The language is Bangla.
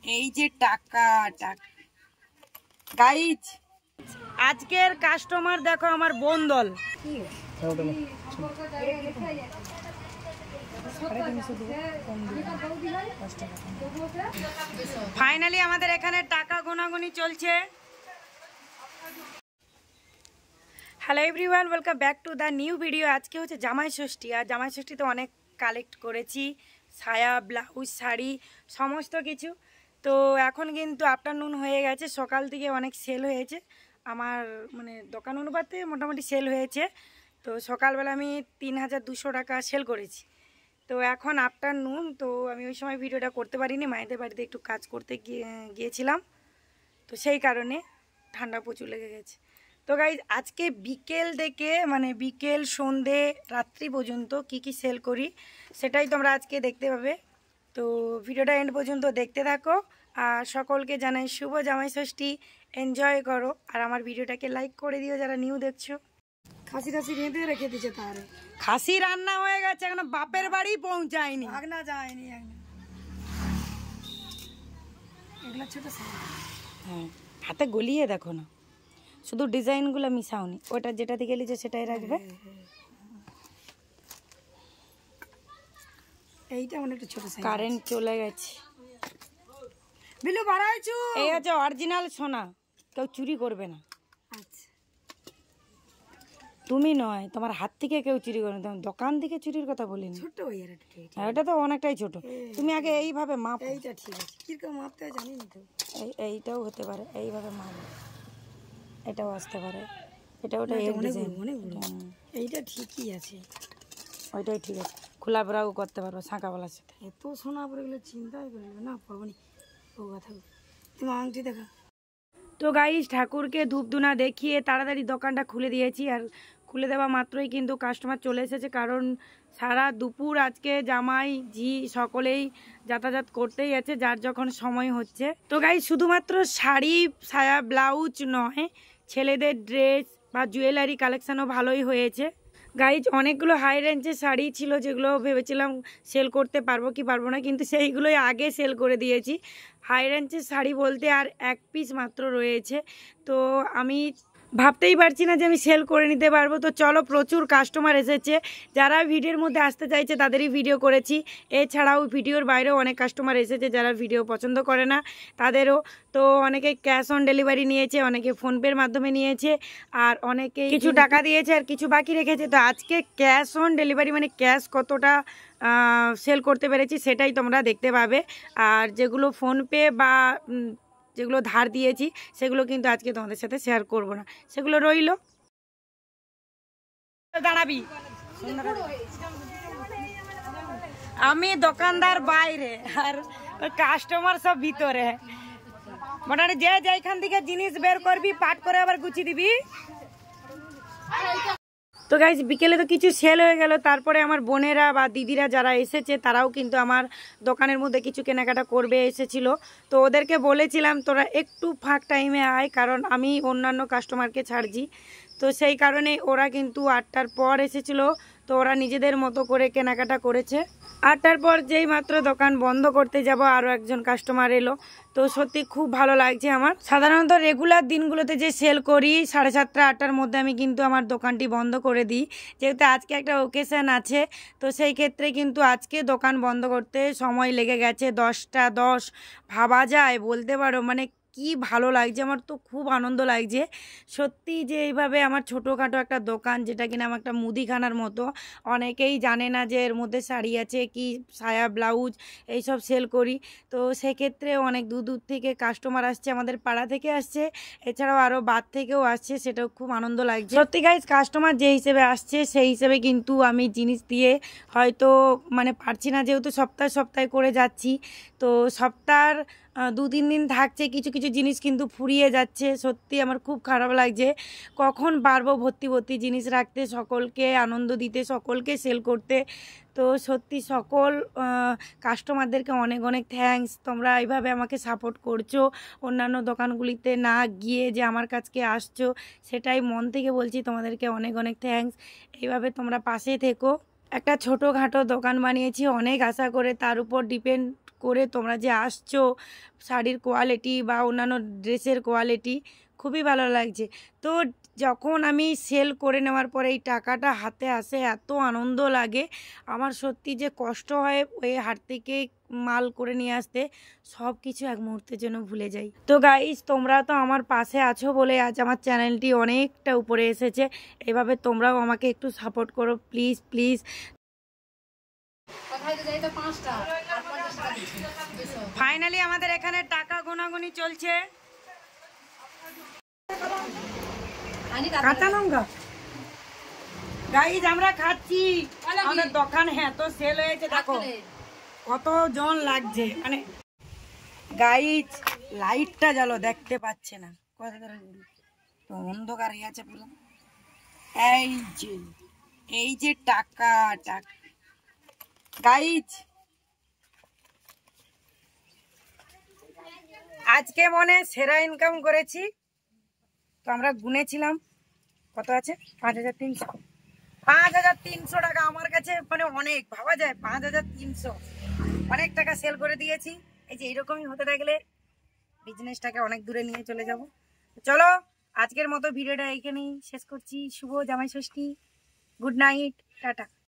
এই যে টাকা গাইজ, আজকের কাস্টমার দেখো আমার বন্ধল। ফাইনালি আমাদের এখানে টাকা গোনাগুনি চলছে। Hello everyone, welcome back to the new video. আজকে হচ্ছে জামাই ষষ্ঠী, আর জামাই ষষ্ঠীতে অনেক কালেক্ট করেছি, সায়া, ব্লাউজ, শাড়ি, সমস্ত কিছু। তো এখন কিন্তু আফটারনুন হয়ে গেছে, সকাল থেকে অনেক সেল হয়েছে আমার, মানে দোকান অনুপাতে মোটামুটি সেল হয়েছে। তো সকালবেলা আমি 3200 টাকা সেল করেছি। তো এখন আফটারনুন, তো আমি ওই সময় ভিডিওটা করতে পারিনি, মায়েদের বাড়িতে একটু কাজ করতে গিয়েছিলাম, তো সেই কারণে ঠান্ডা প্রচুর লেগে গেছে। তো গাইজ, আজকে বিকেল থেকে মানে বিকেল সন্ধে রাত্রি পর্যন্ত কি সেল করি সেটাই তোমরা আজকে দেখতে পাবে। তো ভিডিওটা এন্ড পর্যন্ত দেখতে থাকো, আর সকলকে জানাই শুভ জামাই ষষ্ঠী, এনজয় করো, আর আমার ভিডিওটাকে লাইক করে দিও যারা নিউ দেখছো। খাসি রেঁধে রেখে দিচ্ছে, তার খাসি রান্না হয়ে গেছে, এখনো বাপের বাড়ি পৌঁছায়নি, আগনা যায়নি। এগুলো ছোট হ্যাঁ, হাতে গলিয়ে দেখো না, শুধু ডিজাইনগুলো মিশাওনি, ওটা যেটা থেকে লিখে সেটাই রাখবে। এইটা অনেকটা ছোট সাইজ। কারেন্ট চলে গেছে, বিলু বাড়াইছো। এই হচ্ছে অরিজিনাল সোনা, কেউ চুরি করবে না। আচ্ছা, তুমি নয়, তোমার হাত থেকে কেউ চুরি করবে না, দোকান থেকে চুরির কথা বলিনি। ছোট এটা তো অনেকটাই ছোট, তুমি আগে এইভাবে মাপ। এইটা ঠিক আছে, কিরকম মাপতে হয় জানি না তো। এইটাও হতে পারে, এইভাবে মাপ, এটাও আসতে পারে, এটা ওটা এইটা ঠিকই আছে, ওইটাই ঠিক আছে। খোলা ব্রাও করতে পারবো শাঁকাওয়ালার সাথে। এত সোনা পরে গেলে চিন্তাই করবে না, পারবো নি। ও কথা তুমি আংটি দেখা। তো গাইস, ঠাকুরকে ধূপধুনা দেখিয়ে তাড়াতাড়ি দোকানটা খুলে দিয়েছি, আর খুলে দেওয়া মাত্রই কিন্তু কাস্টমার চলে এসেছে, কারণ সারা দুপুর আজকে জামাই ঝি সকলেই যাতায়াত করতেই আছে, যার যখন সময় হচ্ছে। তো গাইস, শুধুমাত্র শাড়ি, সায়া, ব্লাউজ নয়, ছেলেদের ড্রেস বা জুয়েলারি কালেকশানও ভালোই হয়েছে। গাইজ, অনেকগুলো হাই রেঞ্জের শাড়ি ছিল যেগুলো ভেবেছিলাম সেল করতে পারবো কি পারবো না, কিন্তু সেইগুলোই আগে সেল করে দিয়েছি। হাই রেঞ্জের শাড়ি বলতে আর এক পিস মাত্র রয়েছে, তো আমি ভাবতেই পারছি না যে আমি সেল করে নিতে পারবো। তো চলো, প্রচুর কাস্টমার এসেছে, যারা ভিডিওর মধ্যে আসতে চাইছে তাদেরই ভিডিও করেছি। এছাড়াও ভিডিওর বাইরেও অনেক কাস্টমার এসেছে যারা ভিডিও পছন্দ করে না, তাদেরও। তো অনেকে ক্যাশ অন ডেলিভারি নিয়েছে, অনেকে ফোনপের মাধ্যমে নিয়েছে, আর অনেকে কিছু টাকা দিয়েছে আর কিছু বাকি রেখেছে। তো আজকে ক্যাশ অন ডেলিভারি মানে ক্যাশ কতটা সেল করতে পেরেছি সেটাই তোমরা দেখতে পাবে, আর যেগুলো ফোনপে বা যেগুলো ধার দিয়েছি সেগুলো কিন্তু আজকে তোমাদের সাথে শেয়ার করব না, সেগুলো রইল। দাঁড়াবি, আমি দোকানদার বাইরে আর কাস্টমার সব ভিতরে, মোটামুটি যে যেখান থেকে জিনিস বের করবি পাট করে আবার গুছিয়ে দিবি। তো গাইজ, বিকেলে তো কিছু সেল হয়ে গেল, তারপরে আমার বোনেরা বা দিদিরা যারা এসেছে তারাও কিন্তু আমার দোকানের মধ্যে কিছু কেনাকাটা করবে এসেছিল। তো ওদেরকে বলেছিলাম তোরা একটু ফাঁক টাইমে আয়, কারণ আমি অন্যান্য কাস্টমারকে ছাড়ছি। তো সেই কারণে ওরা কিন্তু 8টার পর এসেছিল, তো ওরা নিজেদের মতো করে কেনাকাটা করেছে। 8টার পর যেই মাত্র দোকান বন্ধ করতে যাব, আরও একজন কাস্টমার এলো। তো সত্যি খুব ভালো লাগছে আমার। সাধারণত রেগুলার দিনগুলোতে যে সেল করি 7:30 8টার মধ্যে, আমি কিন্তু আমার দোকানটি বন্ধ করে দিই, যেহেতু আজকে একটা ওকেশন আছে। তো সেই ক্ষেত্রে কিন্তু আজকে দোকান বন্ধ করতে সময় লেগে গেছে 10টা 10, ভাবা যায়, বলতে পারো মানে কি ভালো লাগছে আমার, তো খুব আনন্দ লাগছে সত্যি যে এইভাবে আমার ছোটোখাটো একটা দোকান, যেটা কিনা আমার একটা মুদিখানার মতো, অনেকেই জানে না যে এর মধ্যে শাড়ি আছে, কি সায়া, ব্লাউজ এইসব সেল করি। তো সেক্ষেত্রে অনেক দূর দূর থেকে কাস্টমার আসছে, আমাদের পাড়া থেকে আসছে, এছাড়াও আরও বাদ থেকেও আসছে, সেটাও খুব আনন্দ লাগছে সত্যি গাইজ। কাস্টমার যে হিসেবে আসছে সেই হিসেবে কিন্তু আমি জিনিস দিয়ে হয়তো মানে পারছি না, যেহেতু সপ্তাহে করে যাচ্ছি, তো সপ্তাহের 2-3 দিন থাকছে, কিছু কিছু জিনিস কিন্তু ফুরিয়ে যাচ্ছে। সত্যি আমার খুব খারাপ লাগছে, কখন পারবো ভর্তি জিনিস রাখতে, সকলকে আনন্দ দিতে, সকলকে সেল করতে। তো সত্যি সকল কাস্টমারদেরকে অনেক অনেক থ্যাঙ্কস, তোমরা এইভাবে আমাকে সাপোর্ট করছো, অন্যান্য দোকানগুলিতে না গিয়ে যে আমার কাছকে আসছো, সেটাই মন থেকে বলছি, তোমাদেরকে অনেক অনেক থ্যাঙ্কস। এইভাবে তোমরা পাশে থেকো। একটা ছোটোখাটো দোকান বানিয়েছি অনেক আশা করে, তার উপর ডিপেন্ড করে তোমরা যে আসছো, শাড়ির কোয়ালিটি বা অন্যান্য ড্রেসের কোয়ালিটি খুবই ভালো লাগছে। তো যখন আমি সেল করে নেওয়ার পরে এই টাকাটা হাতে আসে এত আনন্দ লাগে। আমার সত্যি যে কষ্ট হয় ওই হাট থেকে মাল করে নিয়ে আসতে, সব কিছু এক মুহূর্তের জন্য ভুলে যাই। তো গাইস, তোমরা তো আমার পাশে আছো বলে আজ আমার চ্যানেলটি অনেকটা উপরে এসেছে। এভাবে তোমরাও আমাকে একটু সাপোর্ট করো প্লিজ প্লিজ। ফাইনালি আমাদের এখানে টাকা গোনাগুনি চলছে। কাঁচা লঙ্কা গাইজ আমরা খাচ্ছি, আমাদের দোকান হ্যাঁ তো সেল হয়েছে। দেখো কতজন লাগছে, মানে গাইজ লাইটটা জ্বালো, দেখতে পাচ্ছে না তো অন্ধকার হয়ে আছে পুরো। এই যে টাকা টাকা গাইজ, আজকে মনে সেরা ইনকাম করেছি। তো আমরা গুনেছিলাম কত আছে, 5300। 5300 টাকা আমার কাছে মানে অনেক, ভাবা যায় 5300 অনেক টাকা সেল করে দিয়েছি। এই যে এইরকমই হতে থাকলে বিজনেসটাকে অনেক দূরে নিয়ে চলে যাব। চলো আজকের মতো ভিডিওটা এইখানেই শেষ করছি। শুভ জামাই ষষ্ঠী, গুড নাইট, টাটা।